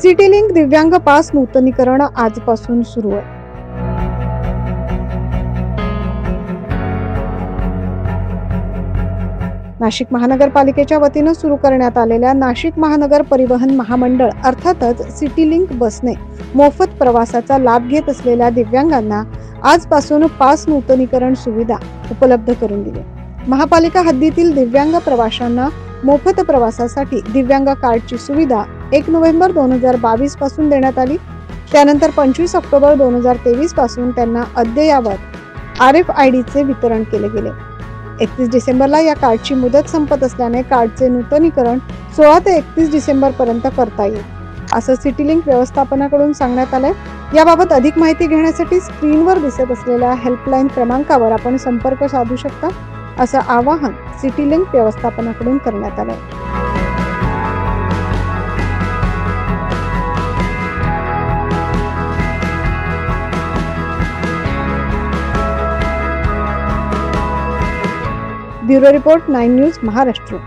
City link दिव्यांग pass नूतनीकरण आजपासून सुरू आहे। नाशिक महानगरपालिकेच्या वतीने सुरू करण्यात आलेल्या नाशिक महानगर परिवहन महामंडळ अर्थातच सिटी लिंक बसने मोफत प्रवासाचा लाभ घेत असलेल्या दिव्यांगांना आजपासून पास नूतनीकरण सुविधा उपलब्ध करून दिली। महापालिका हद्दीतील दिव्यांग प्रवाशांना मोफत प्रवासासाठी दिव्यांग कार्डची सुविधा 1 नोव्हेंबर 2022 पासून देण्यात आली। त्यानंतर 25 ऑक्टोबर 2023 पासून त्यांना अद्ययावत RFID चे वितरण केले गेले। 31 डिसेंबरला या कार्डची मुदत संपत असल्याने कार्डचे नूतनीकरण 16 ते 31 डिसेंबर पर्यंत करता येईल असं सिटी लिंक व्यवस्थापनाकडून सांगण्यात आलंय। याबाबत अधिक माहिती घेण्यासाठी स्क्रीनवर दिसत असलेल्या हेल्पलाईन क्रमांकावर आपण संपर्क साधू शकता असं आवाहन सिटी लिंक व्यवस्थापनाकडून करण्यात आलंय। Bureau report 9 news Maharashtra.